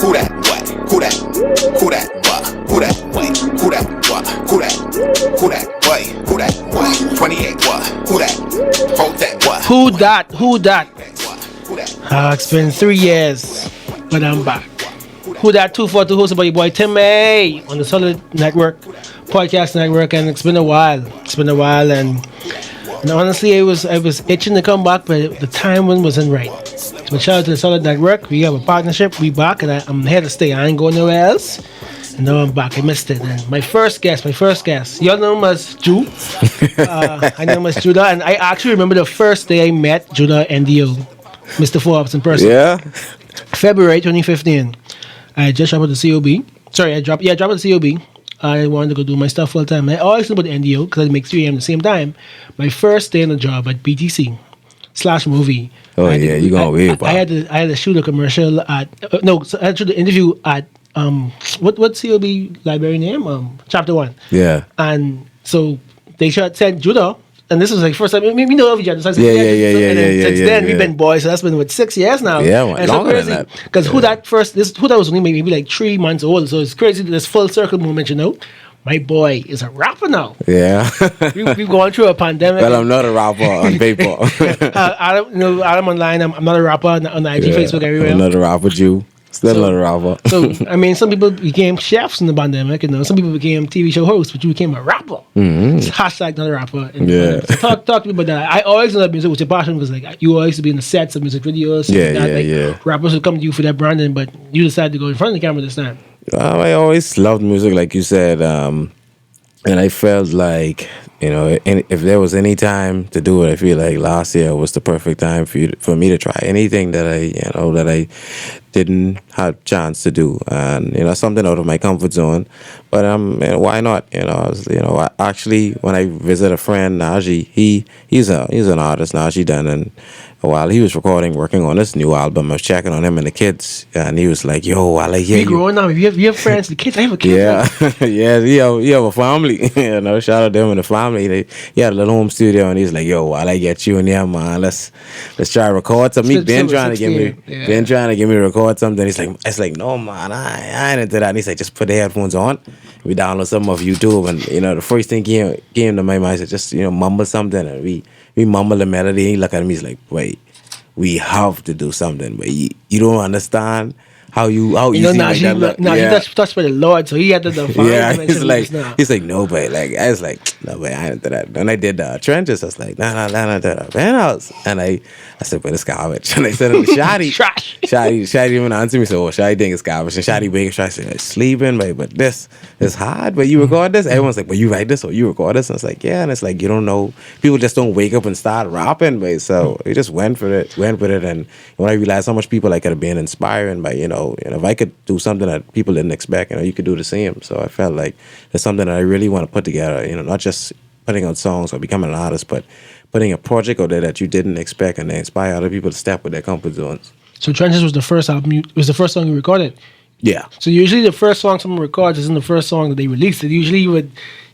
Who that? What? Who that? Who that? What? Who that? Wait. Who that? What? Who that? Who that? Wait. Who that? What? 28. What? Who that? Hold that. What? Who that? Who that? Who that? It's been 3 years, but I'm back. Who that? 242 hosted by your boy Tim May on the Solid Network, Podcast Network, and it's been a while. And honestly, I was itching to come back, but the timing wasn't right. But shout out to the Solid Network. We have a partnership. We back, and I'm here to stay. I ain't going nowhere else. And now I'm back. I missed it. And my first guest. Y'all know him as Ju. I know him as Judah, and I actually remember the first day I met Judah NDO, Mr. Forbes in person. Yeah. February 2015. I just dropped the COB. Sorry, I dropped the COB. I wanted to go do my stuff full time. I always know about the NDO because I make 3 a.m. at the same time. My first day on the job at BTC/movie. Oh yeah, you going way back. I had to shoot a commercial at I had to shoot the interview at what COB library name? Chapter 1. Yeah. And so they sent Judah. And this was like first time we know of each other. So Yeah. Since then we've been boys. So that's been 6 years now. Yeah, man, and longer so crazy than that. because Who that was only maybe like 3 months old. So it's crazy this full circle moment. You know, my boy is a rapper now. Yeah. We've gone through a pandemic. Well, I'm not a rapper on paper. Adam online. I'm not a rapper on the IG, Facebook, everywhere. I'm not a rapper, Jew. Still not a rapper. So I mean, some people became chefs in the pandemic. You know, some people became TV show hosts, but you became a rapper. It's hashtag not a rapper. Yeah. So talk to me about that. I always loved music with your passion because like you always used to be in the sets of music videos. Rappers would come to you for that branding, but you decided to go in front of the camera this time. I always loved music, like you said, and I felt like, you know, if there was any time to do it, I feel like last year was the perfect time for me to try anything that I didn't have chance to do, and something out of my comfort zone. But why not? I actually, when I visit a friend Najee, he's an artist, Najee Dunn, and while he was working on this new album, I was checking on him and the kids, and he was like, "Yo, I like you." Growing up, you have friends, the kids. I have a kid. Yeah, yeah. He have a family. Shout out to him and the family. He had a little home studio, and he's like, "Yo, I like get you in here, man. Let's try to record something." He been trying to get me to record something. It's like, no, man, I ain't into that. And he's like, just put the headphones on. We download some of YouTube, and the first thing came to my mind is just mumble something, and we mumble the melody. And he look at me, he's like, wait, we have to do something, but you don't understand how easy like that look. He touched by the Lord, so he had to define. Yeah, he's like, no, but like I was like, no, but I ain't into that. And I did Trenches. I was like, nah, Penthouse. And I said, but it's garbage. And I said it to Shadi. Trash. Shadi even answered me, so Shadi think it's garbage. And Shadi wake up, I said, it's sleeping, but this is hard. But you record this? Everyone's like, well, you write this or you record this? And it's like, yeah. And it's like, you don't know. People just don't wake up and start rapping, but so we just went with it. And when I realized how much people I could have been inspiring by, if I could do something that people didn't expect, you could do the same. So I felt like it's something that I really want to put together, not just putting out songs or becoming an artist, but putting a project out there that you didn't expect and they inspire other people to step with their comfort zones. So Trenches was the first album. Was the first song you recorded. Yeah. So usually the first song someone records isn't the first song that they release. Usually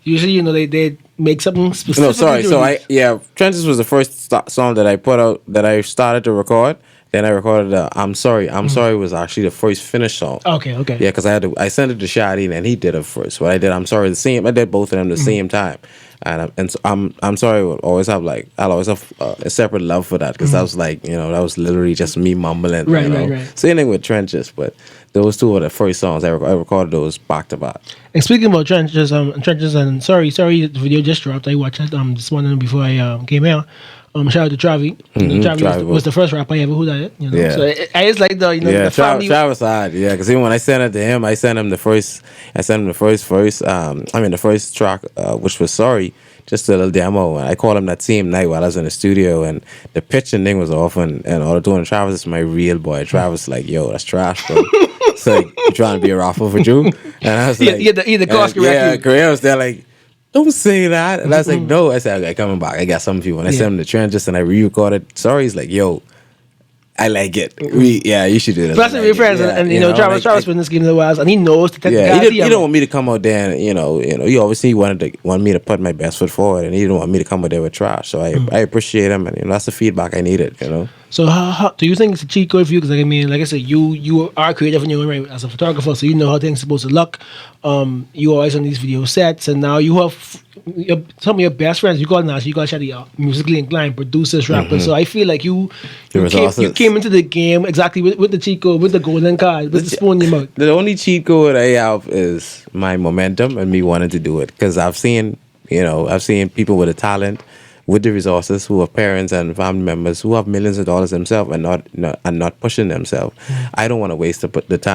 they make something specific. No, sorry. So Trenches was the first song that I put out that I started to record. Then I recorded I'm Sorry. I'm Sorry was actually the first finished song. Okay. Yeah, because I sent it to Shadi and he did it first. What I did, I'm Sorry, I did both of them the same time. And so I'm Sorry will always have I'll always have a separate love for that because that was like, that was literally just me mumbling. Right. Same thing with Trenches, but those two were the first songs I recorded those back to back. And speaking about Trenches and Sorry, the video just dropped. I watched it this morning before I came here. Shout out to Travi. Travi was the first rapper I ever who that. Yeah. So I just like the family. Travis hard. Yeah, because even when I sent it to him, I sent him the first track, which was Sorry, just a little demo. And I called him that same night while I was in the studio, and the pitching thing was off, and all doing. Travis is my real boy. Travis like, yo, that's trash, bro. It's like, you trying to be a rapper for you? And I was like, he had the cost correct. Yeah, Korea was there like, don't say that. And I was like, no. I said, okay, coming back. I got some people. And I sent him the Trenches and I re-recorded. Sorry, he's like, yo, I like it. You should do that. Plus, we're friends, and Travis been in this game in a while, and he knows the technicality. He don't want me to come out there, and he obviously wanted me to put my best foot forward, and he didn't want me to come out there with trash. So I appreciate him, and that's the feedback I needed. So how do you think it's a cheat code for you? Because like, I mean, like I said, you are creative in your own right as a photographer, so you know how things are supposed to look. You always on these video sets, and now you have some of your best friends. You got now, so you got your musically inclined producers, rappers. So I feel like you came into the game exactly with the cheat code, with the golden card, with the spoon in your mouth. The only cheat code I have is my momentum and me wanting to do it, because I've seen people with a talent, with the resources, who have parents and family members who have millions of dollars themselves and not pushing themselves. I don't want to waste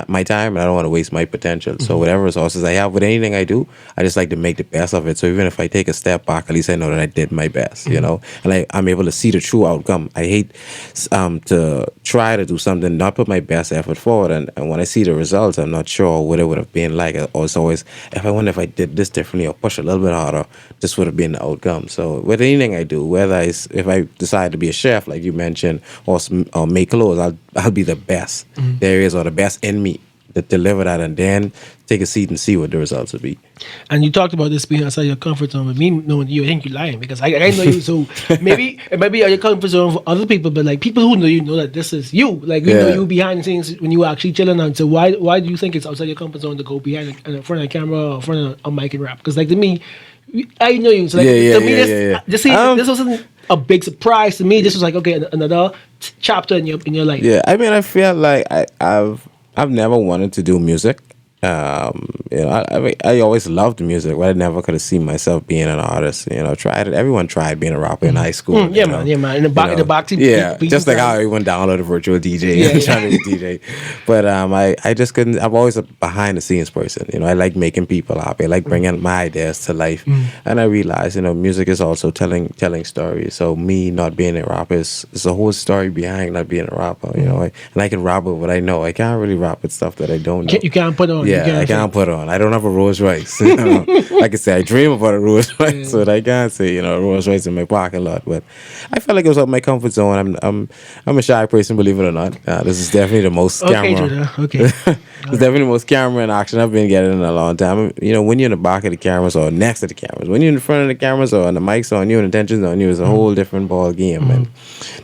my time, and I don't want to waste my potential. So whatever resources I have with anything I do, I just like to make the best of it. So even if I take a step back, at least I know that I did my best, and I'm able to see the true outcome. I hate to try to do something, not put my best effort forward, and when I see the results, I'm not sure what it would have been like. Or it's always, I wonder if I did this differently or push a little bit harder, this would have been the outcome. So with anything I do, whether if I decide to be a chef, like you mentioned, or make clothes, I'll be the best there is, or the best in me, to deliver that, and then take a seat and see what the results will be. And you talked about this being outside your comfort zone. With me knowing you, I think you're lying, because I know you. So maybe it might be out your comfort zone for other people, but like people who know you know that this is you. Like we know you behind the scenes when you were actually chilling out. So why do you think it's outside your comfort zone to go behind in front of the camera or in front of a mic and rap? Because like to me, I know you. So like to me, this wasn't a big surprise to me. This was like, okay, another chapter in your life. Yeah, I mean, I feel like I've never wanted to do music. I always loved music, but I never could have seen myself being an artist. Tried it. Everyone tried being a rapper in high school. Man. In the box. Just like how everyone downloaded virtual DJ and trying to be DJ. But I just couldn't. I'm always a behind the scenes person. I like making people happy. I like bringing my ideas to life. And I realized, music is also telling stories. So me not being a rapper is a whole story behind not being a rapper. And I can rap with what I know. I can't really rap with stuff that I don't know. You can't put on. Yeah, I can't put on. I don't have a Rolls Royce. Like I say, I dream about a Rolls Royce, but I can't say a Rolls Royce in my parking lot. But I felt like it was out of my comfort zone. I'm a shy person, believe it or not. This is definitely the most camera. Okay. It's definitely the most camera and action I've been getting in a long time. When you're in the back of the cameras or next to the cameras, when you're in front of the cameras or the mics on you and the attention's on you, it's a whole different ball game. And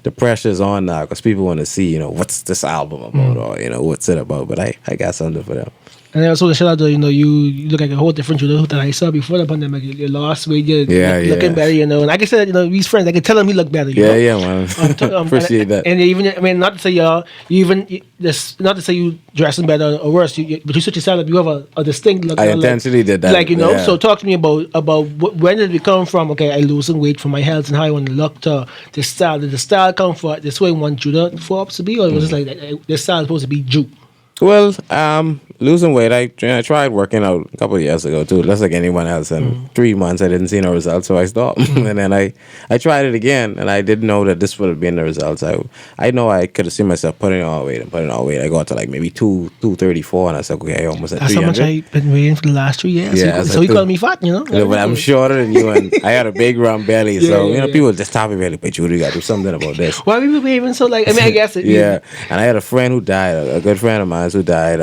the pressure's on now because people want to see, what's this album about or what's it about. But I got something for them. And also the shout out to you look like a whole different Judah that I saw before the pandemic. You lost weight, you're looking better, And like I said, these friends, I can tell them you look better. Man. Appreciate that. And even, not to say not to say you dressing better or worse, but you switch yourself up. You have a distinct look. I intentionally did that. So talk to me about when did it come from? Okay, I losing weight for my health and how I want to look to the style. Did the style come for this way? Want Judah Forbes to be, or was it like this style is supposed to be Jew? Well, losing weight, I tried working out a couple of years ago too, just like anyone else. And 3 months I didn't see no results, so I stopped. And then I tried it again, and I didn't know that this would have been the results. I know I could have seen myself putting on weight. I got to like maybe 234, and I said, okay, I almost at 300. That's how much I've been weighing for the last 3 years. Yeah, so you call me fat, But I'm shorter than you, and I had a big round belly. People just top me belly, but Judy, you got to do something about this. Why are we behaving so like? I mean, I guess it. Yeah, and I had a friend who died, a good friend of mine who died.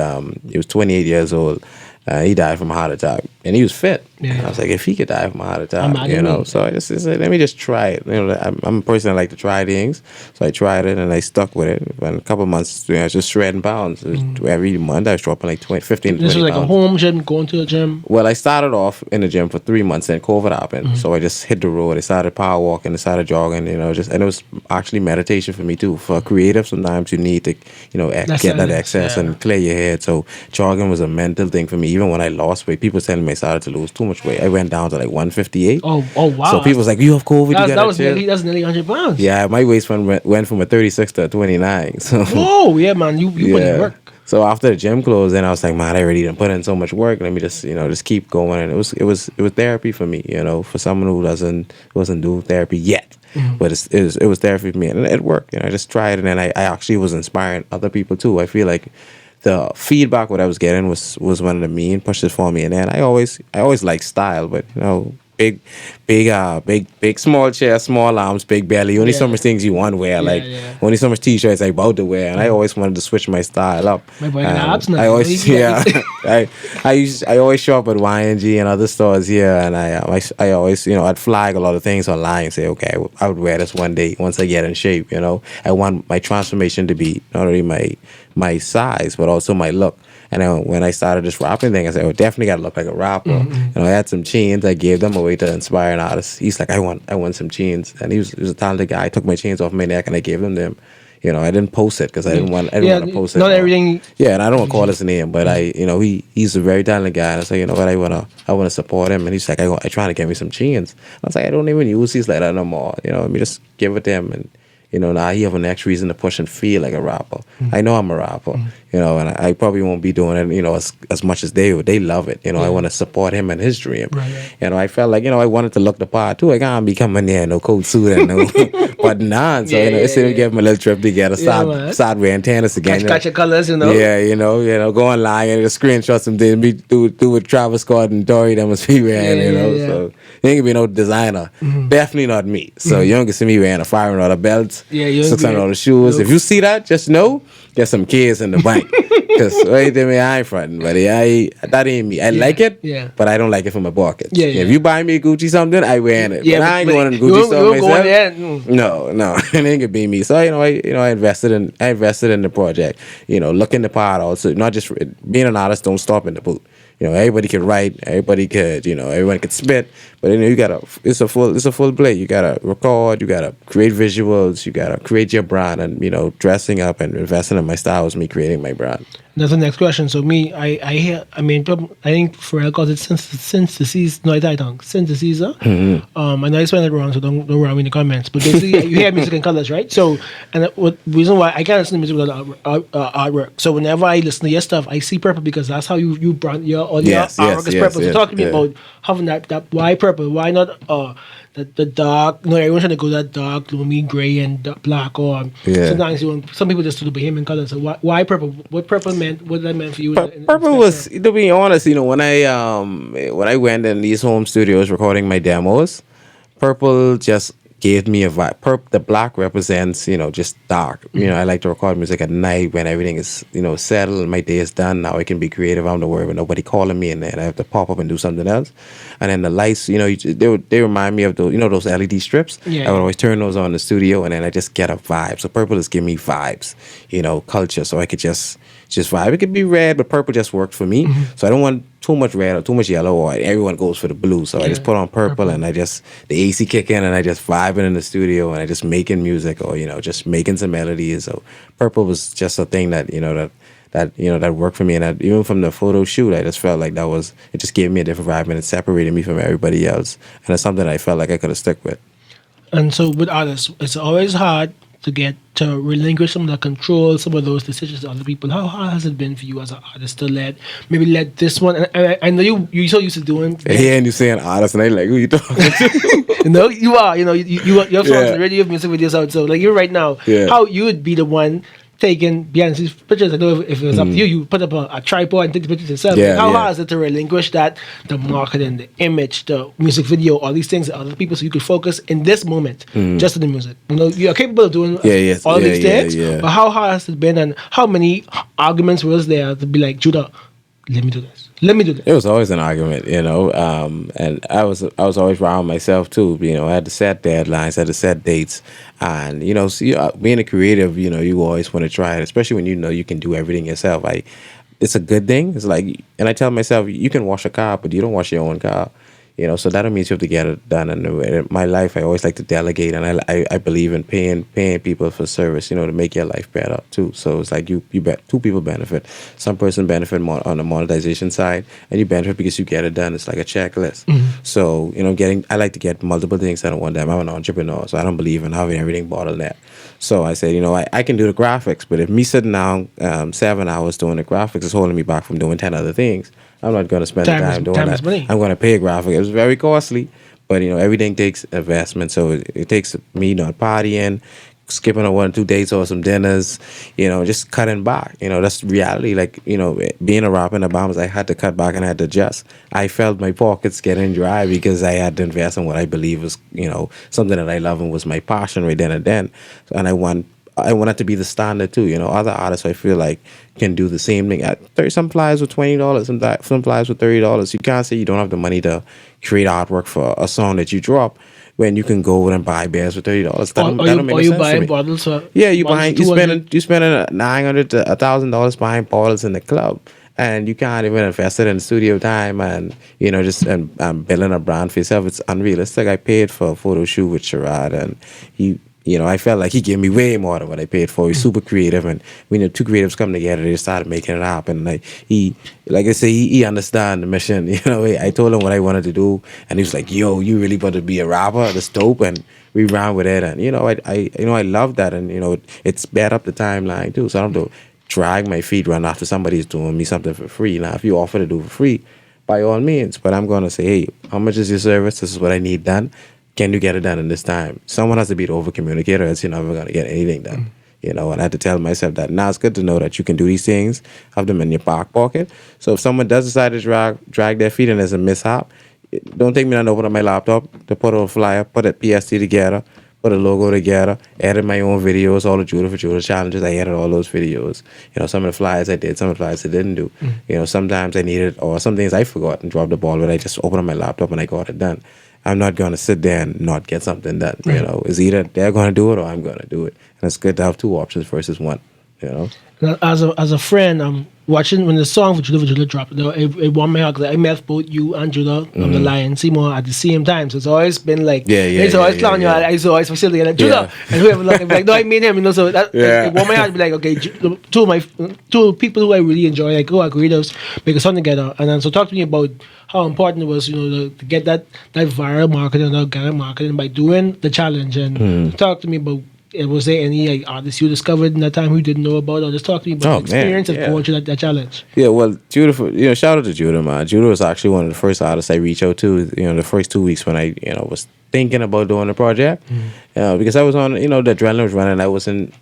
He was 28 years old. He died from a heart attack, and he was fit. Yeah. And I was like, if he could die from a heart attack, So I just said, let me just try it. I'm a person that like to try things, so I tried it and I stuck with it. And a couple of months, I was just shredding pounds. Every month, I was dropping like 15 to 20 This was like pounds. a home gym, going to the gym. Well, I started off in the gym for 3 months, and COVID happened. So I just hit the road. I started power walking, I started jogging. And it was actually meditation for me too. For creative, sometimes you need to, get that excess and clear your head. So jogging was a mental thing for me. Even when I lost weight, people telling me I started to lose too much weight. I went down to like 158. Oh wow! So people was like, "You have COVID." That's nearly 100 pounds. Yeah, my waistband went from a 36 to a 29. So. Oh yeah, man, you put in work. So after the gym closed, then I was like, man, I already done put in so much work. Let me just keep going. And it was therapy for me. For someone who doesn't do therapy yet. But it was therapy for me, and it worked. I just tried it, and I actually was inspiring other people too. I feel like the feedback what I was getting was one of the main pushes for me. And then I always like style, but big small chest, small arms, big belly. Only so Yeah. much things you want to wear, like yeah. only so much t-shirts I about to wear, and I always wanted to switch my style up. My boy got abs now, I you know, always he yeah, got- I always show up at YNG and other stores here, and I always I'd flag a lot of things online and say, okay, I would wear this one day once I get in shape. I want my transformation to be not only my size but also my look. And then when I started this rapping thing, I said, "Oh, definitely got to look like a rapper." I had some chains. I gave them away to inspire an artist. He's like, "I want some chains," and he was a talented guy. I took my chains off my neck and I gave them to him. I didn't post it because I didn't want to post it. Not everything. Yeah, and I don't want to call his name, but he's a very talented guy, and I said, you know what, I wanna support him, and he's like, I trying to get me some chains. I was like, I don't even use these like that no more. Let me just give it to him, and now he have a next reason to push and feel like a rapper. I know I'm a rapper, and I probably won't be doing it, as much as they would. They love it. I want to support him and his dream. Right. I felt like, I wanted to look the part too. I can't be coming there, no coat suit and no button on. So, instead of giving him a little trip together, man. start wearing tennis again. Catch your colors, Yeah, go online and just screenshot some things. Me do with Travis Scott and Dory that must be wearing, Yeah. So you ain't gonna be no designer. Definitely not me. So you don't get see me wearing a $500 belt, Yeah, you don't $600 shoes. Nope. If you see that, just know get some kids in the bank. Because right there, I ain't fronting, but that ain't me. I like it, but I don't like it for my pocket. Yeah. If you buy me a Gucci something, I wearing it. Yeah, but I ain't but going to you Gucci won't- store you won't go myself. in there. No, it ain't gonna be me. So I invested in the project. Looking the part also, not just being an artist. Don't stop in the booth. Everybody could write, everybody could, everyone could spit, but you gotta. It's a full play. You gotta record, you gotta create visuals, you gotta create your brand, and dressing up and investing in my style was me creating my brand. That's the next question. So me, I think Pharrell calls it synthesis. No, I don't. Synthesis. I know I spelled it wrong, so don't worry me in the comments. But basically, you hear music in colors, right? So, and what reason why I can't listen to music without artwork. So whenever I listen to your stuff, I see purple because that's how you brand your audio. Yes, artwork is yes, purple. yes, So talk to me yeah. about having that. Why purple? Why not the dark? Everyone's trying to go that dark, gloomy, gray, and black. Or Yeah. sometimes some people just do the bohemian colors. So why purple? What purple meant? What that meant for you? in Purple was, spectrum? to be honest, when I went in these home studios recording my demos, purple just gave me a vibe. The black represents, just dark. I like to record music at night when everything is, settled and my day is done. Now I can be creative. I don't have to worry about nobody calling me and then I have to pop up and do something else. And then the lights, they remind me of those, those LED strips. Yeah. I would always turn those on in the studio and then I just get a vibe. So purple is giving me vibes, culture. So I could just vibe. It could be red, but purple just worked for me. So I don't want too much red or too much yellow, or everyone goes for the blue. So I just put on purple and the AC kick in and I just vibing in the studio and I just making music or, just making some melodies. So purple was just a thing that, that worked for me. And even from the photo shoot, I just felt like it just gave me a different vibe and it separated me from everybody else. And it's something I felt like I could have stuck with. And so with artists, it's always hard to relinquish some of the control, some of those decisions to other people. How hard has it been for you as an artist to let this one? And I know you so used to doing. Yeah, and you saying artist, and I like, who you talking to? You are. You have songs on the radio, you have music videos out. So like you right now, how you would be the one taking Beyonce's pictures. I know if it was up to you, you put up a tripod and take the pictures yourself. Yeah, How yeah. hard is it to relinquish that, the marketing, the image, the music video, all these things to other people so you could focus in this moment just on the music? You're capable of doing all these things, but how hard has it been and how many arguments was there to be like, Judah, let me do this. Let me do this. It was always an argument, and I was always around myself too. I had to set deadlines, I had to set dates, and being a creative, you always want to try it, especially when you can do everything yourself. It's a good thing. It's like, and I tell myself, you can wash a car, but you don't wash your own car. So that means you have to get it done. And in my life, I always like to delegate, and I believe in paying people for service, to make your life better too. So it's like you bet two people benefit. Some person benefit more on the monetization side, and you benefit because you get it done. It's like a checklist. So I like to get multiple things at one time. I'm an entrepreneur, so I don't believe in having everything bottleneck. So I said, I can do the graphics, but if me sitting down 7 hours doing the graphics is holding me back from doing 10 other things, I'm not going to spend the time doing that. Money. I'm going to pay a graphic. It was very costly, but everything takes investment. So it takes me not partying, skipping a 1 2 dates or some dinners, just cutting back. That's reality. Like, being a rapper in the Bahamas, I had to cut back and I had to adjust. I felt my pockets getting dry because I had to invest in what I believe was, something that I love and was my passion right then and then. And I want it to be the standard too. Other artists I feel like can do the same thing. Some flyers with $20, some flyers with $30. You can't say you don't have the money to create artwork for a song that you drop when you can go and buy bears for $30. That don't make or no you sense to buying me. bottles for Yeah, you $200. spending $900 to $1,000 buying bottles in the club. And you can't even invest it in studio time and just building a brand for yourself. It's unrealistic. I paid for a photo shoot with Sherrod, and I felt like he gave me way more than what I paid for. He's super creative, and when the two creatives come together, they started making it happen. Like he understand the mission. I told him what I wanted to do, and he was like, "Yo, you really want to be a rapper? That's dope." And we ran with it, and I love that, and it's sped up the timeline too. So I don't have to drag my feet run after somebody's doing me something for free. Now, if you offer to do it for free, by all means, but I'm gonna say, hey, how much is your service? This is what I need done. Can you get it done in this time? Someone has to be the over communicator, else you're never gonna get anything done. And I had to tell myself that. Now it's good to know that you can do these things, have them in your back pocket. So if someone does decide to drag their feet and there's a mishap, don't take me down to open up my laptop to put a flyer, put a PST together, put a logo together, edit my own videos, all the Judah for Judah challenges. I edit all those videos. Some of the flyers I did, some of the flyers I didn't do. Sometimes I needed, or some things I forgot and dropped the ball, but I just opened up my laptop and I got it done. I'm not going to sit there and not get something done. It's either they're going to do it or I'm going to do it. And it's good to have two options versus one. As a friend, I'm watching when the song for Judah dropped. It won my heart 'cause I met both you and Judah on the Lion Seymour at the same time. So it's always been like, it's always clowning you. I used to always facilitate like Judah, and whoever like, no, I mean him. So that it won my heart to be like, okay, two people who I really enjoy, like, are creatives, make a song together. And then so talk to me about how important it was, to get that viral marketing and organic marketing by doing the challenge. And talk to me about. Was there any artists you discovered in that time who you didn't know about, or just talk to me about the experience of going through that challenge? Yeah, well, Judah, shout out to Judah, man. Judah was actually one of the first artists I reached out to, the first 2 weeks when I, was thinking about doing the project, because I was on, the adrenaline was running.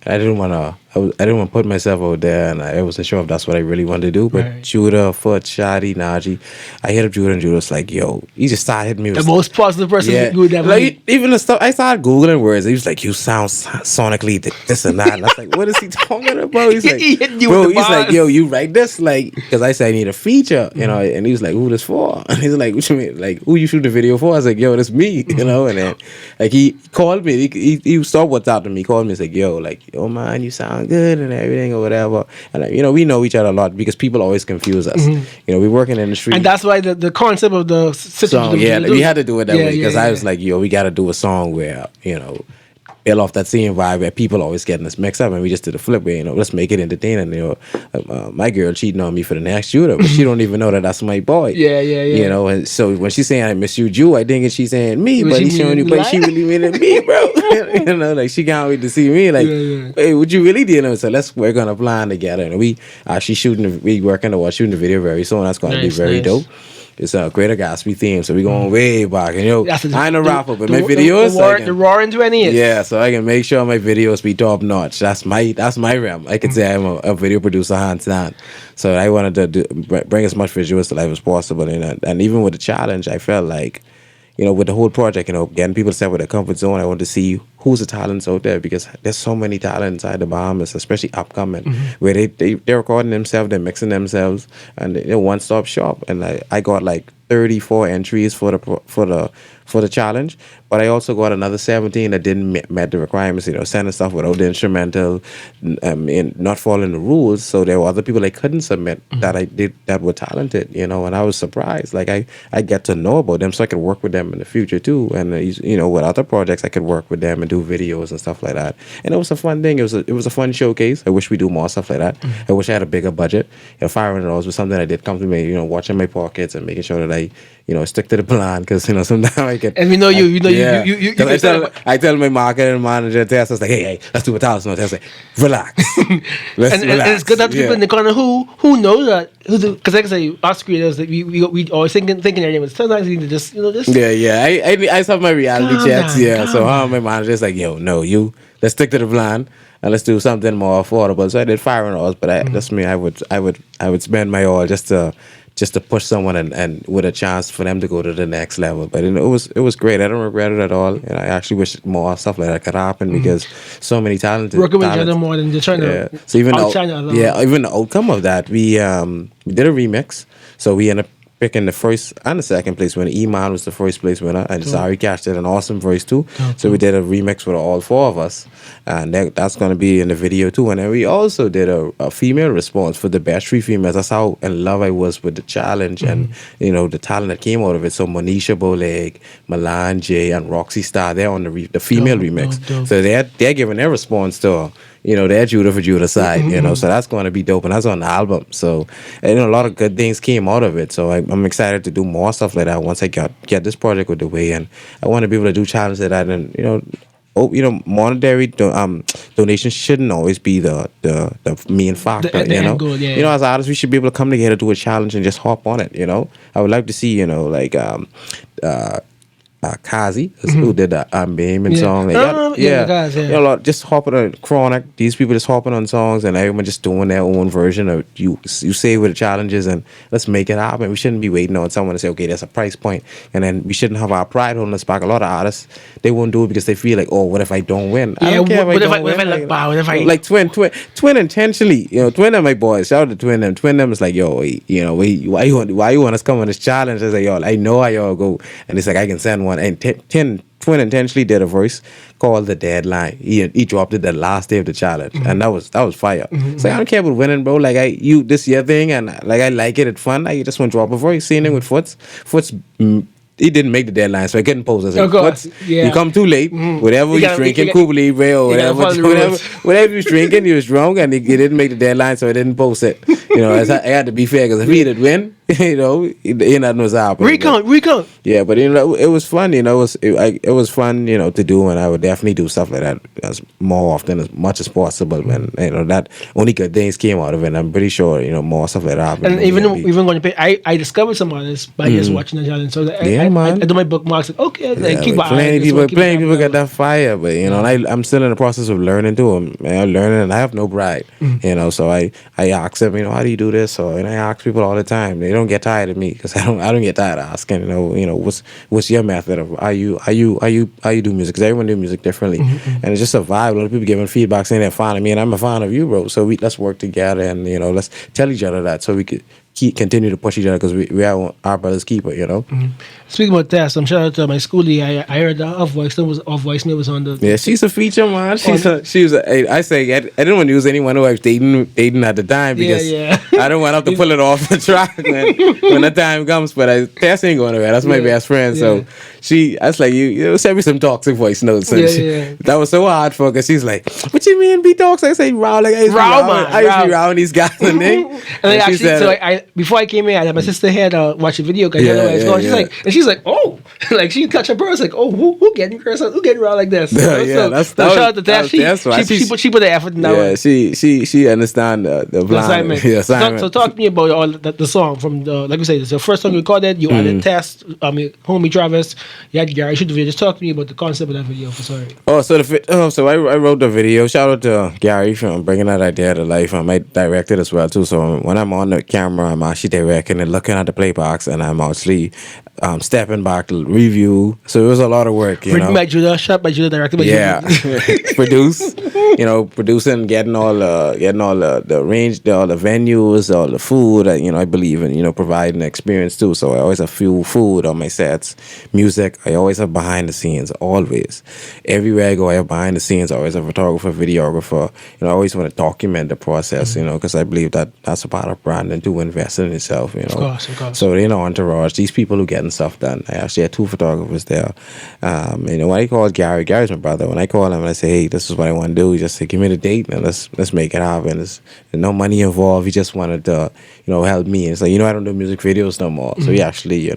I didn't want to put myself out there, and I wasn't sure if that's what I really wanted to do. But Judah, Foot, Shadi, Najee, I hit up Judah, and Judah was like, "Yo," he just started hitting me. The most positive person you would ever meet. Even the stuff I started googling words. He was like, "You sound sonically this and that." And I was like, "What is he talking about?" He's like, "Bro," he's like, "Yo, you write this?" Like, because I said I need a feature, and he was like, "Who this for?" And he's like, "What you mean? Like, who you shoot the video for?" I was like, "Yo, that's me," And then like he called me. He stopped WhatsApp to me. He called me and said, "Yo, man, you sound good and everything or whatever." And we know each other a lot because people always confuse us. We work in the industry, and that's why the concept of the song. Yeah, we had to do it that way because I was like, "Yo, we got to do a song where build off that same vibe where people always getting us mixed up, and we just did a flip where let's make it entertaining." My girl cheating on me for the next Judah, but she don't even know that that's my boy. And so when she's saying I miss you, Jew, I think she's saying me, but he's showing you, but she really meaning me, bro. Like she can't wait to see me. Like, hey, what you really dealing with? So let's work on a plan together, and we actually shooting the video very soon. That's going to be very dope. It's a Greater Gatsby theme, so we're going way back. And I ain't a rapper, but my videos, the Roaring 20th. Yeah, so I can make sure my videos be top notch. That's my realm. I could say I'm a video producer hands down. So I wanted to bring as much visuals to life as possible. And even with the challenge, I felt like, with the whole project, getting people to step with their comfort zone. I want to see who's the talents out there because there's so many talents inside the Bahamas, especially upcoming, where they're recording themselves, they're mixing themselves, and they're one-stop shop. And I got like 34 entries for the challenge, but I also got another 17 that didn't met the requirements. Sending stuff without the instrumental, and not following the rules. So there were other people I couldn't submit that I did that were talented. And I was surprised. Like I get to know about them, so I could work with them in the future too. And with other projects, I could work with them and do videos and stuff like that. And it was a fun thing. It was a fun showcase. I wish we do more stuff like that. I wish I had a bigger budget. $500 was something I did come to me. Watching my pockets and making sure that I stick to the plan because sometimes I get. And we know you. I tell my marketing manager, Tess, I was like, hey, let's do $1,000. Tess like, relax. Relax. And it's good that people in the corner who know that because like I say, us creators, like, we always thinking their name, but sometimes we need to just just Yeah. I saw my reality Calm checks. down, Yeah. So calm my manager's like, yo, no, let's stick to the plan and let's do something more affordable. So I did $500, but that's me. I would spend my all just to push someone and with a chance for them to go to the next level. But it was great. I don't regret it at all. And I actually wish more stuff like that could happen because so many talented working with each talents. other more than just trying Yeah. to So even outshine the other. even the outcome of that, we did a remix. So we ended up picking the first and the second place winner. Iman was the first place winner, and Zari Cash did an awesome voice too. So we did a remix with all four of us, and that's going to be in the video too. And then we also did a female response for the best three females. That's how in love I was with the challenge and the talent that came out of it. So Monisha Boleg, Milan J, and Roxy Star, they're on the female remix. dope. So they're giving their response to their Judah for Judah side, so that's going to be dope, and that's on the album. So, a lot of good things came out of it. So I'm excited to do more stuff like that once I get this project with the way, and I want to be able to do challenges like that, and monetary donations shouldn't always be the main factor. The end goal, yeah. As artists, we should be able to come together, do a challenge, and just hop on it. I would like to see Kazi, who did the Bayman song. Guys, just hopping on Chronic. These people just hopping on songs, and everyone just doing their own version of you say with the challenges, and let's make it happen. We shouldn't be waiting on someone to say, okay, there's a price point, and then we shouldn't have our pride holding us back. A lot of artists, they won't do it because they feel like, oh, what if I don't win? I don't care what if if I look bad? What if I like Twin intentionally? Twin and my boys. Shout out to Twin them. Twin them is like, yo, why you want us come on this challenge? I was like, yo, I know how y'all go, and it's like I can send one. And Twin intentionally did a verse called The Deadline. He dropped it the last day of the challenge, and that was fire. It's like, I don't care about winning, bro. Like this your thing, and like I like it. It's fun. I just want to drop a verse. Same thing with Foots. He didn't make the deadline, so I couldn't post it. Foots, you come too late. Whatever you drinking, Cuba Libre or whatever he was drinking, he was drunk, and he didn't make the deadline, so I didn't post it. I had to be fair because if he did win, he not knows how. Recount. Yeah, but it was fun. It was fun. To do, and I would definitely do stuff like that as more often as much as possible. And that only good things came out of it. And I'm pretty sure more stuff like that happened. And even going to pay, I discovered some artists by just watching the challenge. So I do my bookmarks. Like, okay, like, keep plenty people got that fire, but I'm still in the process of learning too. I'm learning, and I have no pride. So I ask them, how do you do this? And I ask people all the time. They don't get tired of me because I don't get tired of asking. What's your method of how you do music? Because everyone do music differently, and it's just a vibe. A lot of people giving feedback saying they're fan of me, and I'm a fan of you, bro. So let's work together, and let's tell each other that, so we could continue to push each other, because we are our brother's keeper. Speaking about that, shout out to my schoolie. I heard our voicemail was on the. Yeah, she's a feature, man. I didn't want to use anyone who I was dating at the time, because I don't want to have to pull it off the track when the time comes. But Tess ain't going nowhere. That's my best friend. So I was like, you send me some toxic voice notes. And that was so hard for her, because she's like, what you mean be toxic? I say raw, like I used to be rawing these guys and things. And actually, said, before I came in, I had my sister here to watch the video, because she's like, oh, like she touched her birds, like, oh, who getting cursed? Who getting around like this? Shout out to Tess. She put the effort in that one. She understand the assignment. assignment. So talk to me about all the song from like we say, it's the first song you recorded. You added Tess, homie Travis. You had Gary shoot the video. Just talk to me about the concept of that video. Sorry. So I wrote the video. Shout out to Gary for bringing that idea to life. I might direct it as well too. So when I'm on the camera, I'm actually directing and looking at the playbox, and I'm actually stepping back to review. So it was a lot of work. Written by Judah, shot by Judah, directed by Judah. Producing, getting all the range, all the venues, all the food. I believe in providing the experience too. So I always have food on my sets, music. I always have behind the scenes. Always, everywhere I go, I have behind the scenes. I always have a photographer, videographer. I always want to document the process. Because I believe that's a part of branding to invest in itself. Of course. So entourage, these people who getting stuff done. I actually had 2 photographers there. When I called Gary's my brother. When I call him and I say, hey, this is what I want to do, he just say, give me the date and let's make it happen. There's no money involved. He just wanted to, help me. And it's like, I don't do music videos no more. So he actually,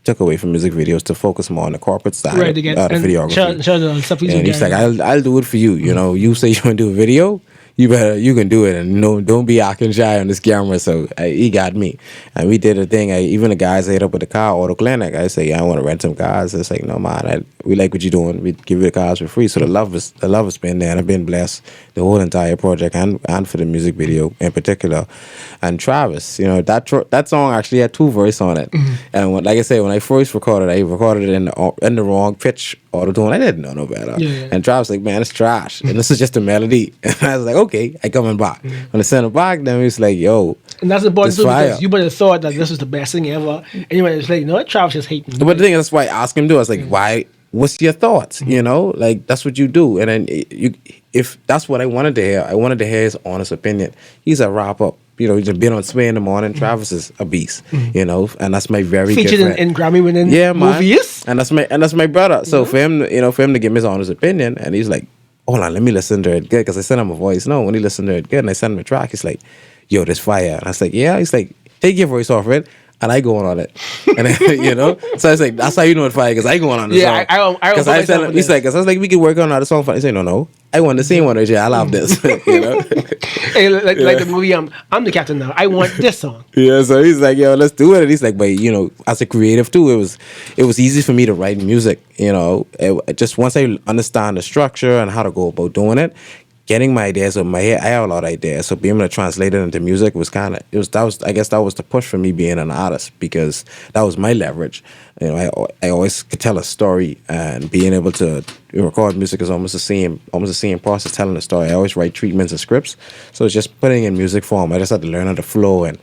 took away from music videos to focus more on the corporate side of videography. Shout out stuff and he's like, I'll do it for you. You say you want to do a video, you can do it, and no, don't be acting shy on this camera. So he got me, and we did a thing. Even the guys I hit up with the car auto clinic, I say, yeah, I want to rent some cars. It's like, no man, we like what you're doing. We give you the cars for free. So the love has been there, and I've been blessed the whole entire project, and for the music video in particular. And Travis, that song actually had 2 verses on it, and like I said, when I first recorded, I recorded it in the wrong pitch auto tune. I didn't know no better. Yeah. And Travis like, man, it's trash, and this is just a melody. And I was like, okay, I coming back. When I sent it back, then it's like, yo, And that's important it's too, fire. because you would have thought that this was the best thing ever. Anyway, it's like, you know what, Travis just hating. But the thing is, that's why I asked him to. I was like, why? What's your thoughts? Like that's what you do. And then if that's what I wanted to hear, I wanted to hear his honest opinion. He's a rapper. He's been on Sway in the Morning. Travis is a beast. And that's my very Featured good friend. in Grammy winning movies. And that's my brother. So for him, for him to give me his honest opinion, and he's like, hold on, let me listen to it good, because I sent him a voice. No, when he listened to it good, and I sent him a track, he's like, yo, this fire. And I was like, yeah. He's like, take your voice off it, and I going on it. And then, so I was like, that's how you know it's fire, because I going on the Yeah, song. I Because I said, he's like, because I was like, we can work on another song. He said, no, I want the same one. I said, I love this. Hey, like the movie, I'm the captain now. I want this song. Yeah, so he's like, yo, let's do it. And he's like, but as a creative too, it was easy for me to write music. Just once I understand the structure and how to go about doing it, getting my ideas in my head, I have a lot of ideas. So being able to translate it into music was I guess that was the push for me being an artist, because that was my leverage. I always could tell a story, and being able to record music is almost the same process, telling a story. I always write treatments and scripts, so it's just putting in music form. I just had to learn how to flow and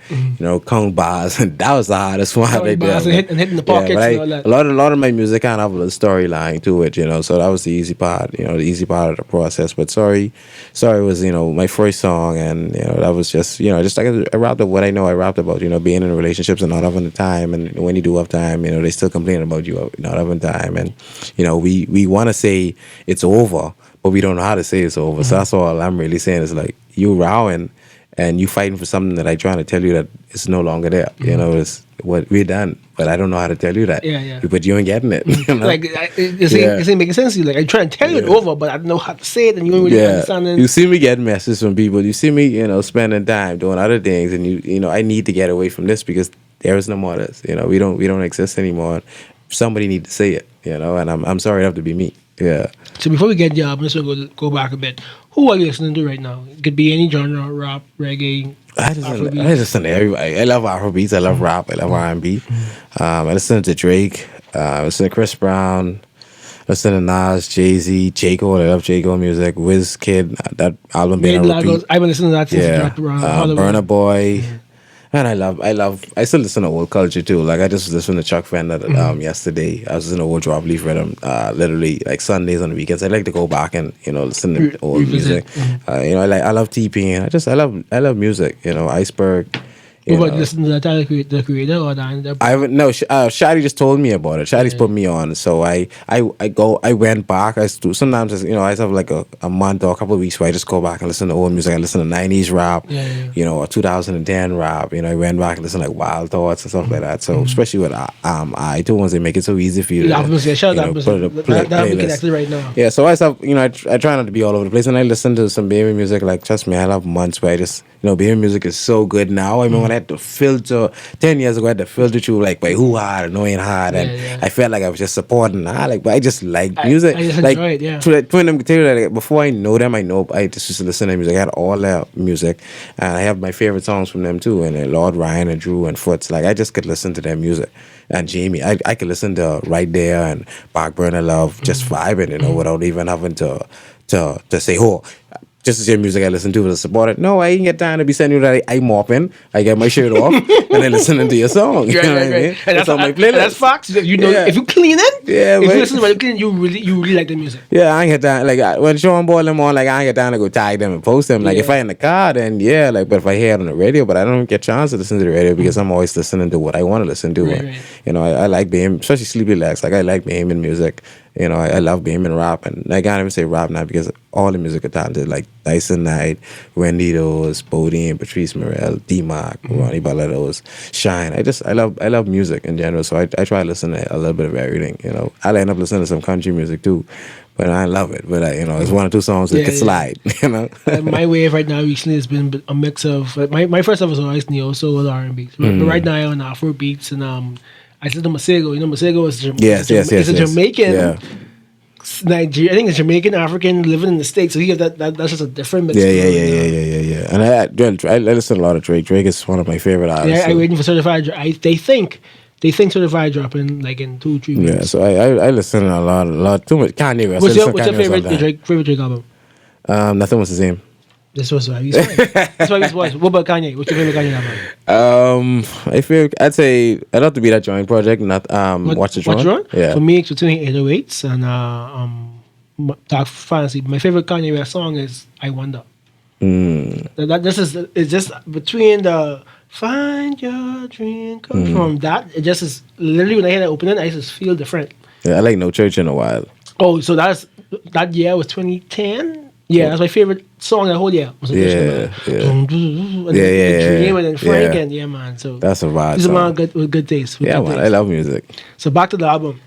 count bars, and that was the hardest one. Bars and hitting the pockets and all that. A lot of my music kind of have a storyline to it, so that was the easy part, the easy part of the process. But sorry was my first song, and that was just just like I rapped about what I know. I rapped about being in relationships and not having the time, and when you do have time, they still complain about you not having time, and we want to say it's over, but we don't know how to say it's over. So that's all I'm really saying is, like, you rowing and you fighting for something that I trying to tell you that it's no longer there. It's what we're done, but I don't know how to tell you that. Yeah. But you ain't getting it. Like, this ain't making sense to you. Like, I'm trying to tell you it's over, but I don't know how to say it, and you don't really understand it. You see me getting messages from people. You see me, spending time doing other things, and I need to get away from this, because there is no more of this. We don't exist anymore. Somebody need to say it, and I'm sorry it have to be me. Yeah. So before we get the album, let's go back a bit. Who are you listening to right now? It could be any genre: rap, reggae. I listen to everybody. I love Afrobeats. I love rap. I love R&B. I listen to Drake. I listen to Chris Brown. I listen to Nas, Jay-Z, J. Cole. I love J. Cole music. Wizkid. That album been on repeat. I've been listening to that since it dropped around. Burna Boy. And I still listen to old culture too. Like, I just listened to Chuck Fender yesterday. I was listening to old Drop Leaf Rhythm, literally like Sundays on the weekends. I like to go back and listen to old music. I love T-Pain. I love music. Iceberg. What about listening to the creator or the I haven't. No, Shadi just told me about it. Shadi's put me on, so I went back. Sometimes I have like a month or a couple of weeks where I just go back and listen to old music. I listen to 90s rap, or 2010 rap. I went back and listen to like Wild Thoughts and stuff like that. So especially with iTunes, they make it so easy for you to put it a playlist right now. Yeah, so I try not to be all over the place, and I listen to some baby music. Like, trust me, I have months where I just baby music is so good now. I mean, when I had to filter 10 years ago, I had to filter through like by who hard, annoying hard, and I felt like I was just supporting. But I just like music. I just like, enjoy it, yeah. To them, tell you that, like, before I know them, I just used to listen to music. I had all their music, and I have my favorite songs from them too. And Lord Ryan and Drew and Foots, like, I just could listen to their music. And Jamie, I could listen to Right There and Back Burner Love, just vibing, without even having to say, oh, just as your music I listen to as a supporter. No, I ain't get time to be sending you that. I mopping, I get my shirt off, and I listening to your song. Right. What I mean? And that's on my playlist. That's facts. If you clean it, if you listen to what you clean, you really like the music. Yeah, I ain't get time. Like, when Sean Ball them on, like, I ain't get time to go tag them and post them. Like, if I in the car, then but if I hear it on the radio, but I don't get a chance to listen to the radio because I'm always listening to what I want to listen to. Right. I like being, especially Sleepy Legs. Like, I like being in music. I love being in rap, and I can't even say rap now because all the music are talented, like Dyson Knight, Wendy Does, Bodie and Patrice Morel, D-Mark, Ronnie Balados, Shine. I love music in general, so I try to listen to a little bit of everything. I'll end up listening to some country music too, but I love it. But it's one or two songs that Yeah, can yeah. slide. My wave right now recently has been a mix of my first love was always neo soul R&B, but right now I'm on Afro beats and I listen to Masego. You know, Masego is Yes. is a Jamaican. Yeah. Nigeria, I think it's Jamaican African living in the States, so he has that's just a different mix. Yeah. And I listen to a lot of Drake. Drake is one of my favorite artists. Yeah, I'm waiting for certified. They think certified dropping like in 2-3 weeks. Yeah, so I listen to a lot. Too much Kanye West. What's I your listen to Kanye West all the favorite Drake album? time. Nothing was the same. This was why he's fine. That's why he's voice. What about Kanye? What's your favorite Kanye album? I'd say I'd have to be that joint project, not Watch the Throne. Yeah. For me, it's between 808s and Dark Fantasy. My favorite Kanye West song is I Wonder. It's just between the Find Your Dream Come from that. It just is literally when I hear that opening, I just feel different. Yeah, I like No Church in a While. Oh, so that year was 2010. Yeah, that's my favorite song that whole year. Was Yeah. Dream and then Frank Yeah. and yeah, man. So That's a vibe he's a man song. with good taste. Yeah, man, I love music. So back to the album.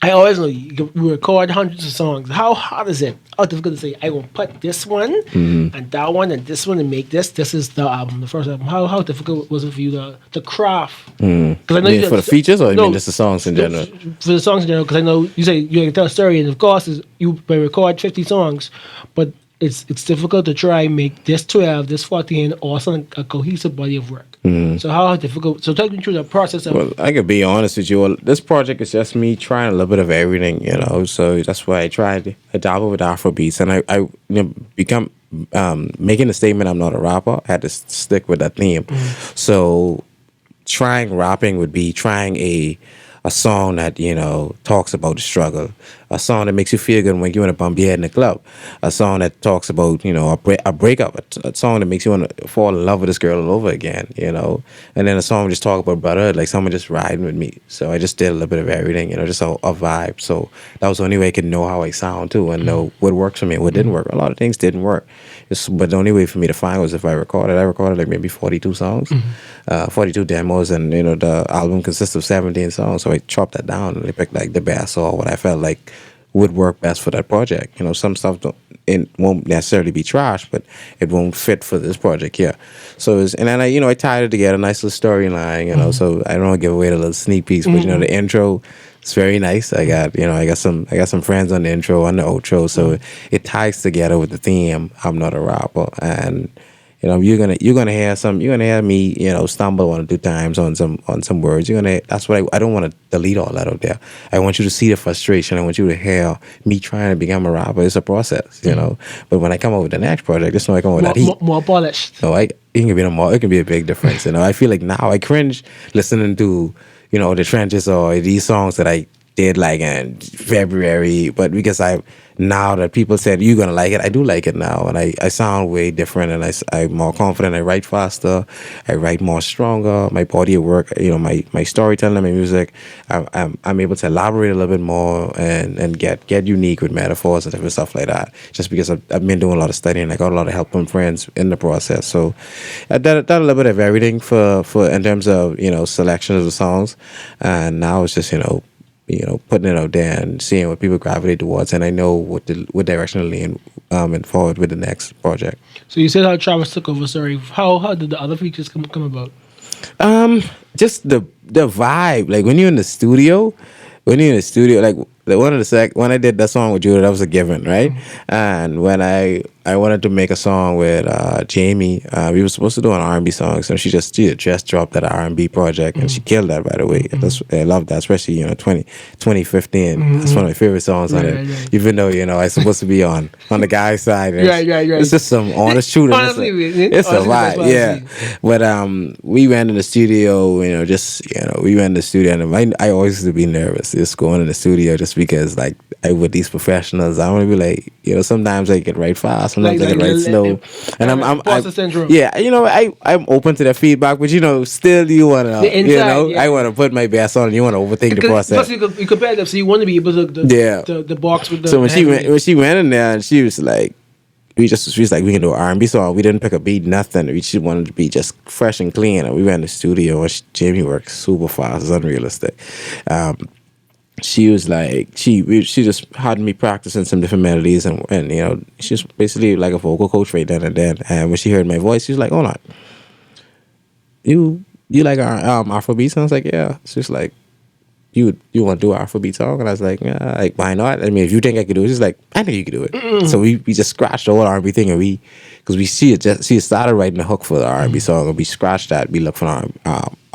I always know you record hundreds of songs. How hard is it? How difficult to say, I will put this one and that one and this one and make this. This is the album, the first album. How difficult was it for you to craft? Because I know For the features or you mean just the songs in general? For the songs in general, because I know you say you can tell a story, and of course you may record 50 songs, but it's difficult to try and make this 12, this 14, also a cohesive body of work. So how difficult? So take me through the process of. Well, I could be honest with you. This project is just me trying a little bit of everything, So that's why I tried a dabble with Afrobeats, and I become making a statement. I'm not a rapper. I had to stick with that theme. So trying rapping would be trying a song that talks about the struggle, a song that makes you feel good when you want to bump your head in the club, a song that talks about a breakup, a song that makes you want to fall in love with this girl all over again, and then a song just talk about brotherhood, like someone just riding with me. So I just did a little bit of everything, just a vibe. So that was the only way I could know how I sound too, and know what works for me and what didn't work. A lot of things didn't work, but the only way for me to find was if I recorded. I recorded like maybe 42 songs, 42 demos, and the album consists of 17 songs. So I chopped that down and I picked like the best or what I felt like would work best for that project. Some stuff won't necessarily be trash, but it won't fit for this project here. So I tied it together, a nice little storyline. So I don't want to give away the little sneak peeks, but the intro. It's very nice. I got some friends on the intro, on the outro, so it ties together with the theme. I'm not a rapper, and you're gonna hear me stumble one or two times on some words. That's what I don't want to delete all that out there. I want you to see the frustration. I want you to hear me trying to become a rapper. It's a process, But when I come up with the next project, just know I come up with that heat. More polished. No, it can be a big difference. I feel like now I cringe listening to the Trenches or these songs that I did like in February, but because now that people said you're gonna like it, I do like it now, and I sound way different, and I'm more confident. I write faster, I write more stronger. My body of work, my storytelling, my music, I'm able to elaborate a little bit more and get unique with metaphors and different stuff like that. Just because I've been doing a lot of studying, I got a lot of help from friends in the process. So I did a little bit of everything for in terms of selection of the songs, and now it's just putting it out there and seeing what people gravitate towards, and I know what direction to lean and forward with the next project. So you said how Travis took over. Sorry, how did the other features come about? Just the vibe. Like when you're in the studio, like when I did that song with Judah, that was a given, right? And when I wanted to make a song with Jamie, we were supposed to do an R&B song, so she just dropped that R&B project, and she killed that, by the way. I love that, especially 2015. That's one of my favorite songs on it. Right. Even though I was supposed to be on the guy's side. Right. It's just some honest truth. It's a vibe, yeah. But we went in the studio, we went in the studio, and I always used to be nervous just going in the studio, just because like with these professionals, I want to be like, sometimes I get right fast, sometimes I get right slow, and I'm syndrome. Yeah, I'm open to the feedback, but still you want to, I want to put my best on. You want to overthink the process. Plus, you competitive, so you want to be able to the box with the. So when she went in there, and she was like, she was like, we can do an R&B song. We didn't pick a beat, nothing. We just wanted to be just fresh and clean. And we went in the studio, and Jamie works super fast. It's unrealistic. she was like, she just had me practicing some different melodies, and you know, she's basically like a vocal coach right then and then. And when she heard my voice, she was like, hold on, you like our Afrobeat? And I was like, yeah. She's like, you want to do an Afrobeat song? And I was like, yeah, like, why not? I mean, if you think I could do it, she's like, I think you could do it. So we just scratched the whole R&B thing, and she had started writing the hook for the R&B song, and we scratched that. We looked for an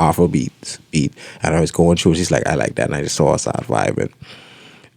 Afrobeat beat, and I was going through. She's like, I like that, and I just saw her start vibing,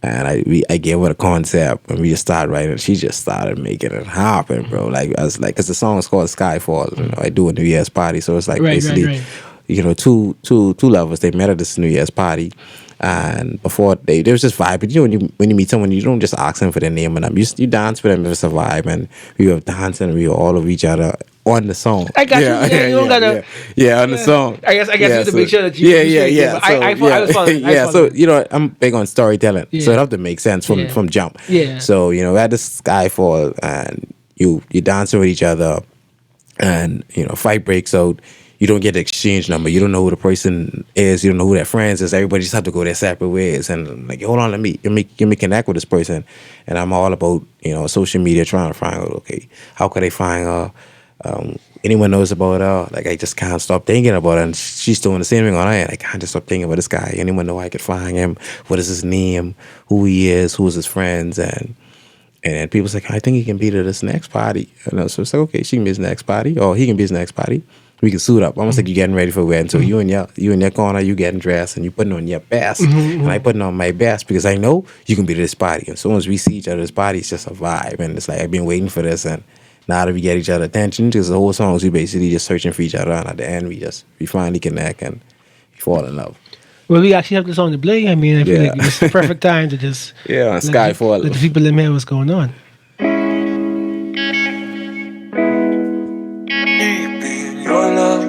and I gave her the concept, and we just started writing. She just started making it happen, bro. Like I was like, because the song is called Skyfall. You know, I do a New Year's party, so it's like basically. You know, two lovers, they met at this New Year's party, and before they was just vibing. You know, when you meet someone, you don't just ask them for their name and you dance with them if it's a vibe, and we were dancing, and we were all over each other on the song. I got you. You don't gotta. Yeah, on the song. I guess you have to make sure that you. Yeah. I was following. So you know, I'm big on storytelling, so it have to make sense from jump. Yeah. So you know, we had this Skyfall, and you dancing with each other, and you know, fight breaks out. You don't get the exchange number. You don't know who the person is. You don't know who their friends is. Everybody just have to go their separate ways. And like, hold on, let me connect with this person. And I'm all about, you know, social media, trying to find out, okay, how could they find her? Anyone knows about her? Like, I just can't stop thinking about her. And she's doing the same thing on her end. I can't just stop thinking about this guy. Anyone know I could find him? What is his name? Who he is? Who's his friends? And people's like, I think he can be to this next party. And so it's like, okay, she can be his next party, or he can be his next party. We can suit up, almost like you're getting ready for a wedding. So you in your corner, you getting dressed, and you putting on your best, and I putting on my best because I know you can be to this party. And so once we see each other's body, it's just a vibe, and it's like I've been waiting for this, and now that we get each other attention, because the whole song is we basically just searching for each other, and at the end we finally connect and we fall in love. Well, we actually have this on the play. I mean, I feel like it's the perfect time to just on Skyfall. Let the people in here what's going on. Your love.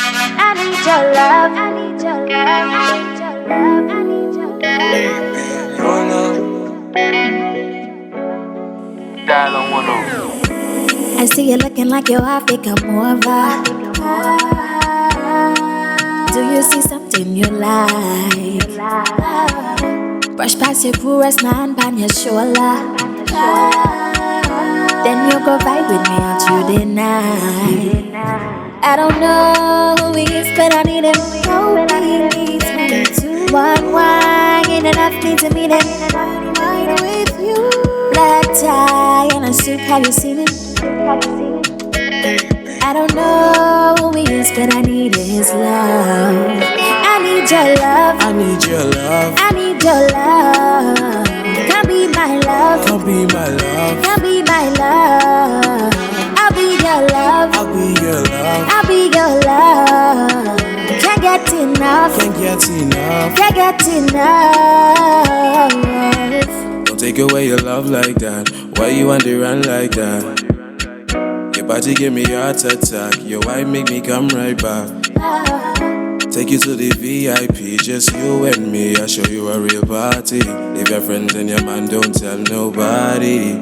I need your love. I need your love. I need your love. I need your love. Your love. Dial on 1 I see you looking like your heart become over. Do you see something you like? Brush past your crew, rest my hand on your shoulder. Then you go vibe with me until the night. I don't know who he is, but I need him. Oh, he needs me too. One wine ain't enough, need to meet him. Wine with you. Black tie and a suit, have you seen it? I don't know who he is, but I need his love. I need your love. I need your love. I need your love. Come be my love. Come be my love. Come be my love. I'll be your love. I'll be your love. I'll be your love. Can't get enough. Can't get enough. Can't get enough. Don't take away your love like that. Why you on the run like that? Your body give me heart attack. Your wife make me come right back. Take you to the VIP, just you and me. I show you a real party. Leave your friends and your man, don't tell nobody.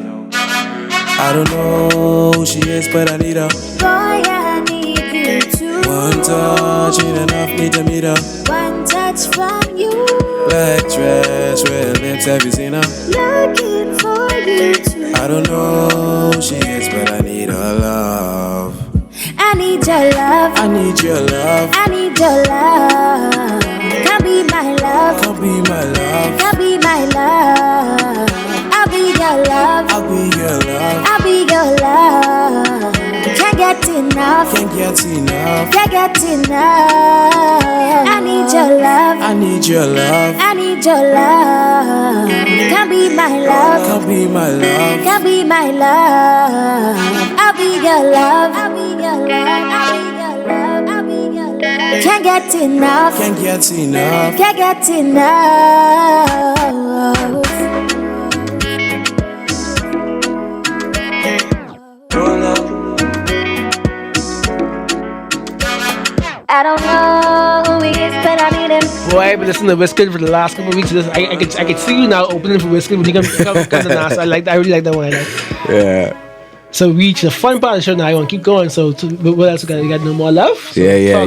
I don't know who she is, but I need her. Boy, I need you too. One touch ain't enough, need to meet her. One touch from you. Black dress, red lips, have you seen her? Looking for you too. I don't know who she is, but I need her love. I need your love. I need your love. I need your love. Come be my love. Come be my love. Come be my love. I'll be your love. I'll be your love. I'll be your love. Can't get enough. Can't get enough. Can't get enough. I need your love. I need your love. I need your love. Come be my love. Come be my love. Come be my love. I'll be your love. I'll be your love. I'll be your love. I'll be your love. Can't get enough. Can't get enough. Can't get enough. Your love. I don't know who he is, but I need him. Boy, I've been listening to Wizkid for the last couple of weeks. I could see you now opening for Wizkid when he comes to NASA. I really like that one. Yeah. So we reach the fun part of the show now. I want to keep going. So what else? You got No More Love? So Yeah.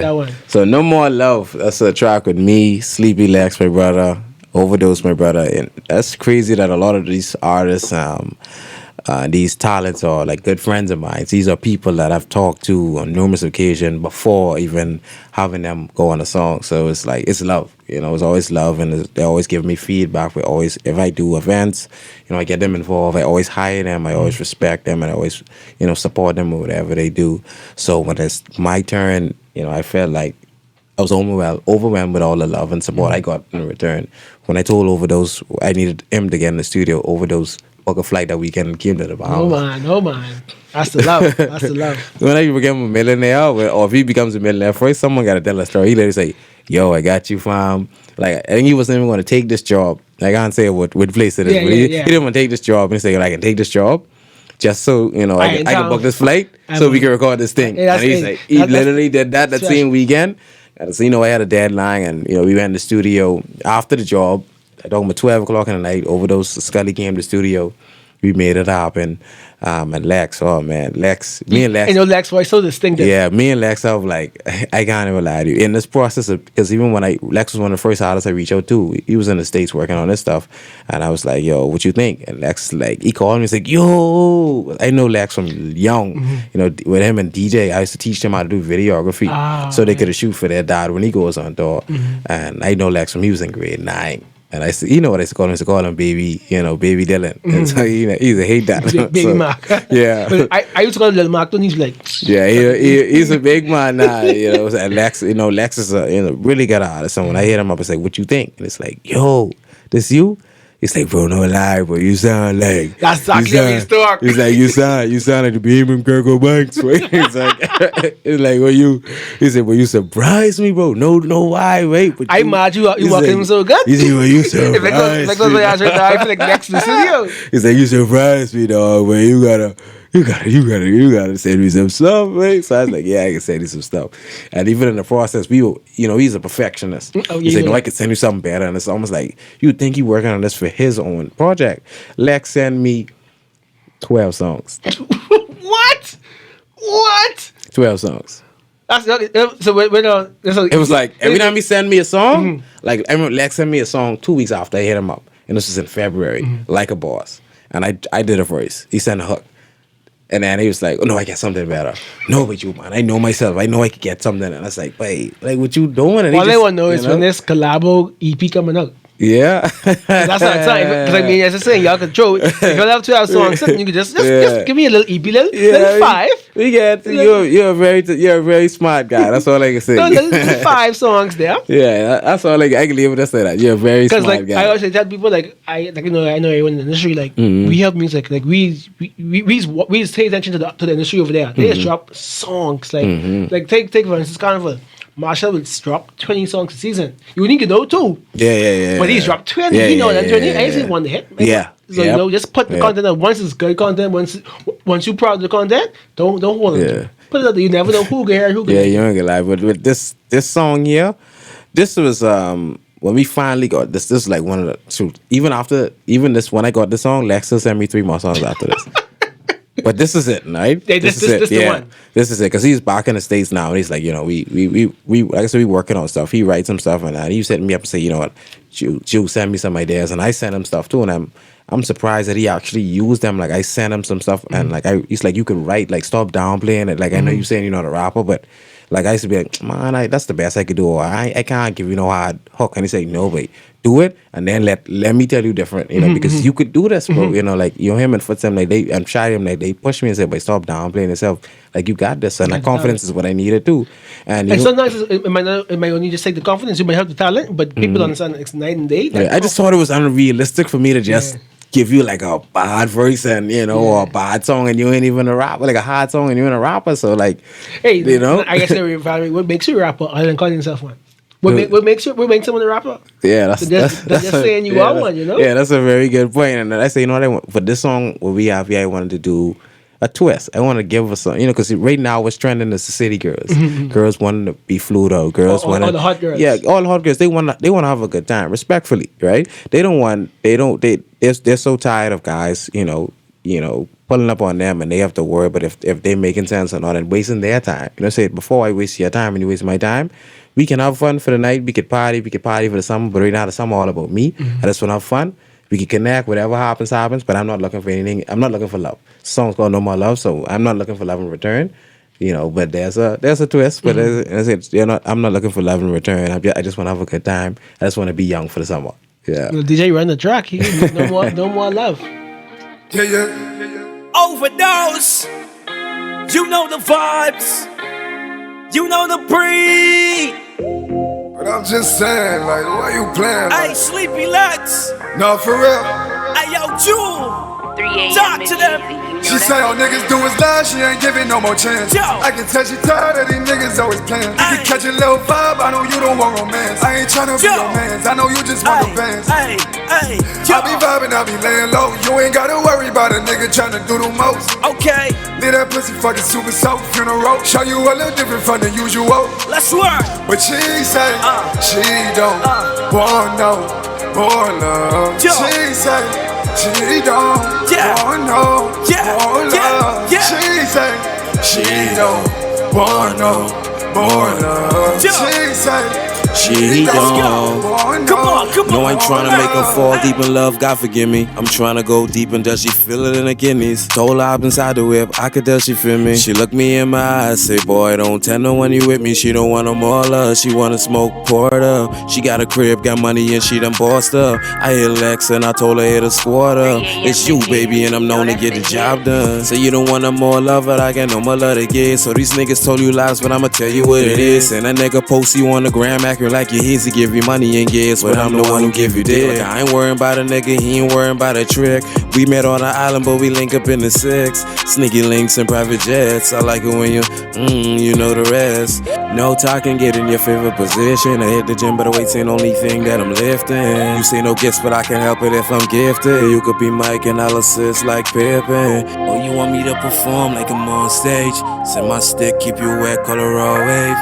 That one. So No More Love. That's a track with me, Sleepy Lex, my brother, Overdose, my brother, and that's crazy that a lot of these artists, these talents are like good friends of mine. These are people that I've talked to on numerous occasions before even having them go on a song. So it's like, it's love, it's always love, and they always give me feedback. We always, if I do events, I get them involved. I always hire them. I always respect them, and I always, support them with whatever they do. So when it's my turn, I felt like I was overwhelmed with all the love and support I got in return. When I told Overdose I needed him to get in the studio, Overdose book a flight that weekend and came to the Bahamas. Oh man. That's the love. That's the love. When I become a millionaire, or if he becomes a millionaire, first someone got to tell a story. He literally say, "Yo, I got you, fam." Like, I think he wasn't even going to take this job. I can't say what place it is, but he didn't want to take this job and say, "I can take this job just so I can book this flight so we can record this thing." And he's like, he literally did that same weekend. And so, I had a deadline, and we went in the studio after the job. I told him at 12 o'clock in the night, Overdose, Scully came to the studio. We made it happen. And Lex, oh man, me and Lex. Lex voice so distinctive. Yeah, me and Lex, I was like, I can't even lie to you. In this process because even when Lex was one of the first artists I reached out to, he was in the States working on this stuff. And I was like, yo, what you think? And Lex, like, he called me, he's like, yo, I know Lex from young. With him and DJ, I used to teach them how to do videography so they could shoot for their dad when he goes on tour. And I know Lex from, he was in grade 9. And I said, what I used to call him? I used to call him Baby, Baby Dylan. And so, he's a hate that. Baby Mark. Yeah. I used to call him Little Mark, and he's like... Yeah, he's a big man now, And Lex, Lex is a really good artist. So when I hit him up, I say, what you think? And it's like, yo, this you? He's like, bro, no lie, bro. You sound like... That's exactly how he's talking. He's like, you sound like the Bohemian Kirko Banks. It's like, he said, well, you surprised me, bro. No, why, wait. But I'm mad you walking him so good. He said, well, you surprised me. If it goes like that, I feel like next to the studio. He's like, you surprised me, dog, man. You gotta send me some stuff, man. So I was like, yeah, I can send you some stuff. And even in the process, he's a perfectionist. He said, no, I can send you something better. And it's almost like, you think he's working on this for his own project. Lex sent me 12 songs. What? 12 songs. It was like, every time he send me a song, like, I remember Lex sent me a song 2 weeks after I hit him up. And this was in February, Like a Boss. And I did a verse. He sent a hook. And then he was like, oh, no, I get something better. No, but you, man, I know myself. I know I could get something. And I was like, wait, like, what you doing? And all I want to know is when this collabo EP coming out. Yeah. That's what I'm saying. Because I mean, as I'm saying, y'all control it. If y'all have 12 songs, you can just give me a little EP, little 5. We get you're a very smart guy. That's all I can say. No, little 5 songs there. Yeah, that's all I can leave it to say that. You're a very smart guy. Because I always tell people I know everyone in the industry, like we have music, like we just pay attention to the industry over there. They just drop songs, like take for instance Carnival. Marshall will drop 20 songs a season. You need to know too. Yeah. But he's dropped 20. Them 20. I see one hit. Yeah. So just put the content out. Once it's good content, once you proud of the content, don't hold it. Put it out there. You never know who can hear who can hear. You ain't gonna lie. But with this song here, this was when we finally got this. This is like one of the two. Even this when I got this song, Lex sent me 3 more songs after this. But this is it, right? This is the one. This is it, because he's back in the States now, and he's like, we like I said, we working on stuff. He writes some stuff, and he set me up and say, you know what, you send me some ideas, and I sent him stuff too, and I'm surprised that he actually used them. Like, I sent him some stuff, and like he's like, you can write, like, stop downplaying it. Like, I know you saying you're not a rapper, but like, I used to be like, man, that's the best I could do, or I can't give you no hard hook. And he said, no, but do it, and then let me tell you different, because you could do this, bro. Like, him and Footsam, like, I'm shy him, like, they push me and say, but stop downplaying yourself. Like, you got this, and that confidence is what I needed too. And sometimes it might only just take the confidence. You might have the talent, but people understand it's night and day. I just thought it was unrealistic for me to just give you like a bad verse and or a bad song, and you ain't even a rapper, like a hard song and you ain't a rapper. So like, hey, I guess they evaluate what makes you a rapper other than calling yourself one. What makes someone a rapper? Yeah, that's just saying you are one, Yeah, that's a very good point. And I say, what I want for this song, what we have here, I wanted to do a twist. I want to give us some, because right now what's trending is the city girls. Girls want to be flued out. Girls want all the hot girls. Yeah, all the hot girls. They want to have a good time, respectfully, right? They're so tired of guys, pulling up on them and they have to worry about if they're making sense or not and wasting their time. Say before I waste your time and you waste my time, we can have fun for the night. We could party for the summer, but right now the summer all about me. I just want to have fun. We can connect. Whatever happens, but I'm not looking for anything. I'm not looking for love. The song's called No More Love, so I'm not looking for love in return. But there's a twist. But I'm not looking for love in return. I just want to have a good time. I just want to be young for the summer. Yeah. Well, DJ run the track. He no more love. Yeah. Overdose. You know the vibes. You know the breed. But I'm just saying, like, why you playing? Hey, Sleepy Lex. No, for real. Hey, yo, Jewel. Talk to them. She say all niggas do is lie, she ain't giving no more chance. Yo. I can tell she tired of these niggas always playing. You can catch a little vibe, I know you don't want romance. I ain't tryna be your mans, I know you just want the bands. I be vibing, I be laying low. You ain't gotta worry about a nigga tryna do the most. Okay. Leave that pussy fucking super soaked funeral. Show you a little different from the usual. Let's work. But she say she don't want no more love. Yo. She say she don't want no more love. She say she don't want no more love. She say she don't. Come on. No, I ain't tryna make her fall deep in love, God forgive me. I'm tryna go deep and does she feel it in her kidneys? Told her I've inside the whip, I could tell she feel me. She look me in my eyes, say boy don't tell no one you with me. She don't want no more love, she wanna smoke, pour it up. She got a crib, got money and she done bossed up. I hit Lex and I told her hit a squad up. It's you baby and I'm known to get the job done. Say you don't want no more love but I got no more love to give. So these niggas told you lies but I'ma tell you what it is. And that nigga post you on the gram acting like you're his to give you money and gifts, but I'm the one who give you dick. I ain't worrying about a nigga, he ain't worrying about a trick. We met on the island, but we link up in the 6. Sneaky links and private jets. I like it when you know the rest. No talking, get in your favorite position. I hit the gym, but the weight's ain't the only thing that I'm lifting. You say no gifts, but I can help it if I'm gifted. You could be Mike analysis like Pippin. Oh, you want me to perform like I'm on stage? Send my stick, keep you wet, color raw wave.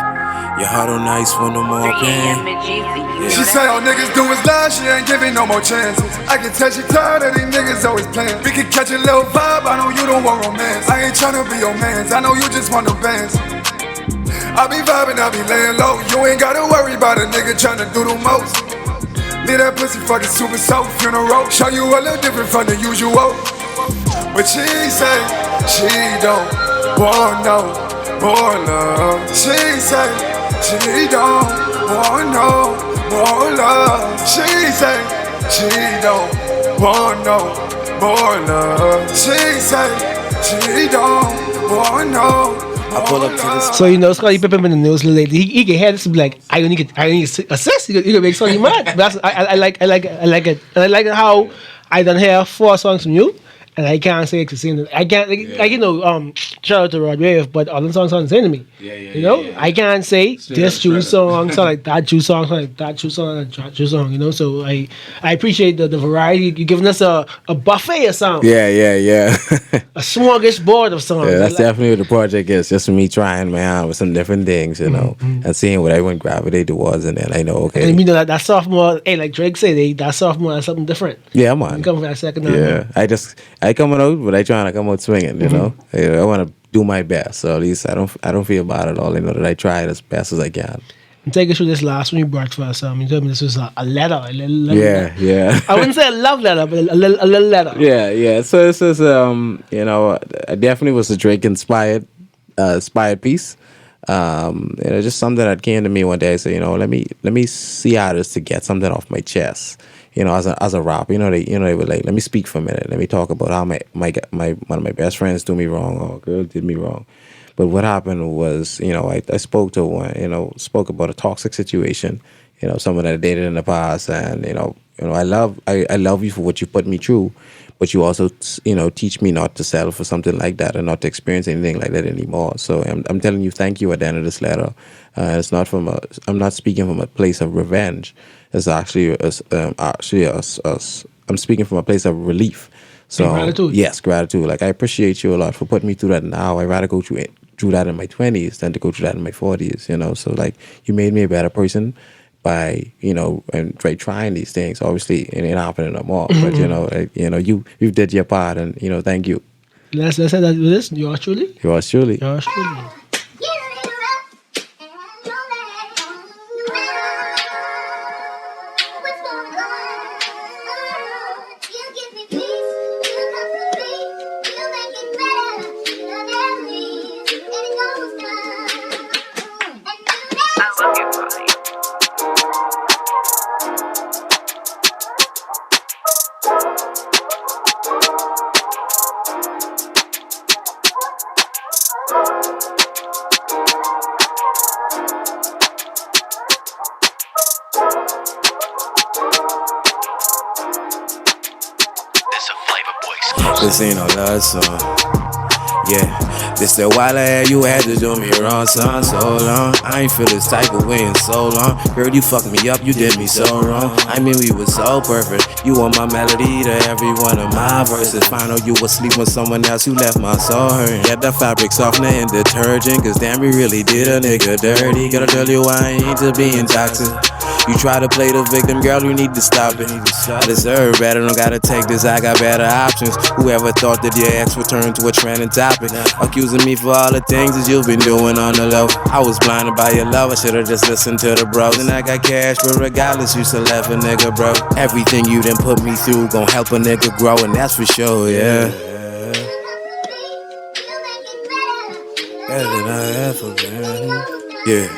Your heart on ice for no more pain. Yeah. She say all niggas do is lie, she ain't giving no more chances. I can tell she tired of these niggas always playing. We can catch a little vibe, I know you don't want romance. I ain't tryna be your mans, I know you just want the bands. I be vibing, I be laying low. You ain't gotta worry about a nigga tryna do the most. Leave that pussy fucking super soaked funeral. Show you a little different from the usual. But she say she don't want no more love. She say she don't want no more love. She say she don't want no more love. She say she don't want no. I pull up to the So Scottie Pippen in the news lately. He can hear this and be like, I need assist. You can make Scottie mad. But that's, I like it, and I like how I done hear 4 songs from you. And I can't say it's the same. I can't, shout out to Rod Wave, but all the songs sound the same to me. I can't say this Jew song sound like that Jew song, sound like that Jew song, and that Jew song, So I appreciate the variety. You're giving us a buffet of songs. Yeah. A smorgasbord of songs. Yeah, that's definitely what the project is. Just me trying my hand with some different things, and seeing what everyone gravitate towards, and then I know, okay. And that sophomore, like Drake said, that sophomore is something different. Yeah, man. You come for that second album. I coming out, but I trying to come out swinging. I want to do my best. So at least I don't feel bad at all. That I tried as best as I can. And take us through this last one you brought for us. You told me this was a letter, a little letter. Yeah. I wouldn't say a love letter, but a little letter. Yeah. So this is it definitely was a Drake inspired piece. Just something that came to me one day. I said, let me see how this to get something off my chest. As a rapper, they were like, let me speak for a minute. Let me talk about how my one of my best friends do me wrong or a girl did me wrong. But what happened was, I spoke to one, spoke about a toxic situation, someone that I dated in the past, and I love you for what you put me through, but you also teach me not to settle for something like that and not to experience anything like that anymore. So I'm telling you, thank you at the end of this letter. It's not I'm not speaking from a place of revenge. It's actually I'm speaking from a place of relief. So gratitude. Yes, gratitude. Like, I appreciate you a lot for putting me through that now. I'd rather go through that in my 20s than to go through that in my 40s. So like, you made me a better person by and by trying these things. Obviously it ain't happening no more, but you did your part, and thank you. Let's say that with this. Yours truly. Yours truly. Yours truly. This ain't no love song. Yeah, this that while I had you had to do me wrong, son. So long, I ain't feel this type of way in so long. Girl, you fucked me up, you did me so wrong. I mean, we were so perfect. You were my melody to every one of my verses. Find out you was asleep with someone else who left my soul hurting. Get the fabric softener and detergent, cause damn, we really did a nigga dirty. Gotta tell you why I ain't to being toxic. You try to play the victim, girl, you need to stop it. I deserve better, don't gotta take this, I got better options. Whoever thought that your ex would turn to a trending topic, accusing me for all the things that you've been doing on the low. I was blinded by your love, I should've just listened to the bros. And I got cash, but regardless, you still left a nigga, bro. Everything you done put me through gon' help a nigga grow, and that's for sure, yeah. Better than I ever been, yeah.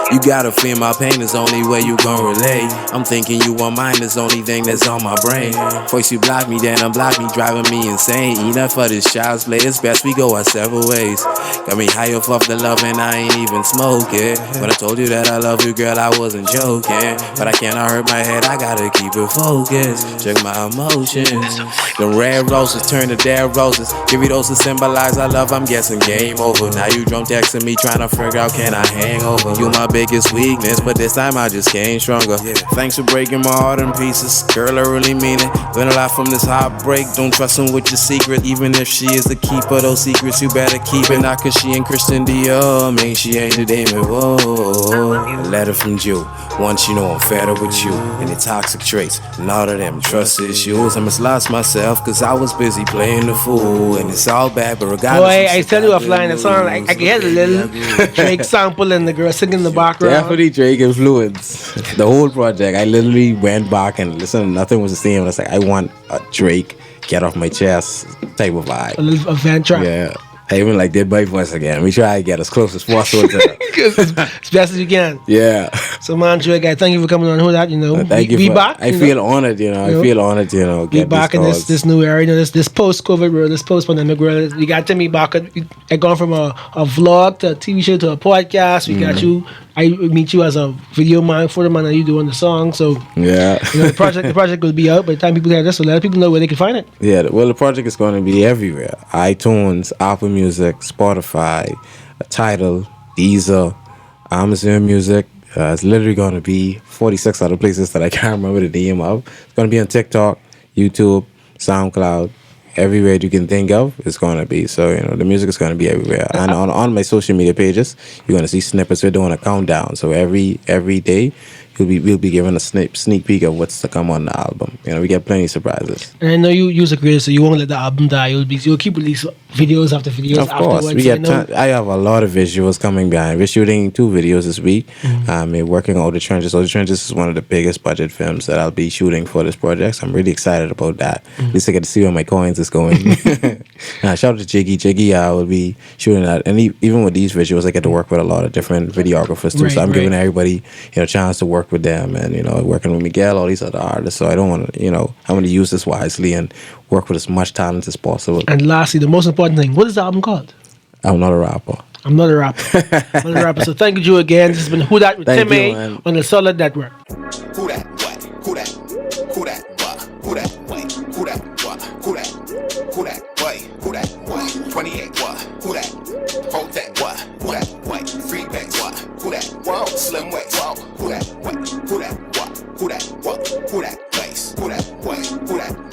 You gotta feel my pain, is only way you gon' relate. I'm thinking you are mine, is only thing that's on my brain. First you block me, then unblock me, driving me insane. Enough for this child's play, it's best we go our several ways. Got me high off the love and I ain't even smoking. When I told you that I love you, girl, I wasn't joking. But I cannot hurt my head, I gotta keep it focused. Check my emotions. The red roses turn to dead roses. Give me those to symbolize our love, I'm guessing game over. Now you drunk texting me, trying to figure out can I hang over. You my biggest weakness, but this time I just came stronger. Thanks for breaking my heart in pieces, girl, I really mean it. Learn a lot from this heartbreak, don't trust him with your secret. Even if she is the keeper, those secrets you better keep it. Not cause she ain't Christian Dior, mean she ain't the Damon, whoa. A letter from Jew, once you know I'm fed up with you. And the toxic traits, and all of them trust issues. I must lost myself cause I was busy playing the fool. And it's all bad, but regardless. Boy, I tell you offline, the song, I can hear the little Drake sample and the girl singing in the background. Definitely Drake influence. The whole project, I literally went back and listened. Nothing was the same. I was like, I want a Drake get off my chest type of vibe. A little event track. Yeah. I even like did my voice again. We try to get as close as possible to that. As best as you can. Yeah. So man, Drake, I thank you for coming on. Who that, you know? Thank you. Be back. I feel honored, you know. I feel honored, you know. Be back in this new era, you know, this post-COVID world, this post-pandemic world. We got Timmy back. I gone from a vlog to a TV show to a podcast. We got you. I meet you as a video man, photo man, and you doing the song. So yeah, you know, the project will be out by the time people hear this. So let people know where they can find it. Yeah, well, the project is going to be everywhere: iTunes, Apple Music, Spotify, Tidal, Deezer, Amazon Music. It's literally going to be 46 other places that I can't remember the name of. It's going to be on TikTok, YouTube, SoundCloud. Everywhere you can think of, it's going to be. So, you know, the music is going to be everywhere. And on my social media pages, you're going to see snippets. We're doing a countdown. So every day, we'll be given a sneak peek of what's to come on the album. You know, we get plenty of surprises. And I know you're a creator, so you won't let the album die. You'll keep releasing videos after videos. Of course, I have a lot of visuals coming behind. We're shooting 2 videos this week. We're working on All the Trenches. All the Trenches is one of the biggest budget films that I'll be shooting for this project. So I'm really excited about that. At least I get to see where my coins is going. Shout out to Jiggy. Jiggy will be shooting that. And even with these visuals, I get to work with a lot of different videographers too. So I'm giving everybody, a chance to work with them, and working with Miguel, all these other artists. So I don't want to, I want to use this wisely and work with as much talent as possible. And lastly, the most important thing, what is the album called? I'm not a rapper. I'm not a rapper. So thank you again. This has been Who Dat with Tim A on the Solid Network. Who that? What? Who that? Who that? What? Who that? Wait. Who that? What? Who that? Who that? Wait. Who that? What? 28. What? Who that? Hold that. What? Who that? Wait. Free banks. What? Who that? Whoa. Slim waist. Whoa. Who that? Wait. Who that? What? Who that? What? Who that? Place. Who that? Wait. Who that?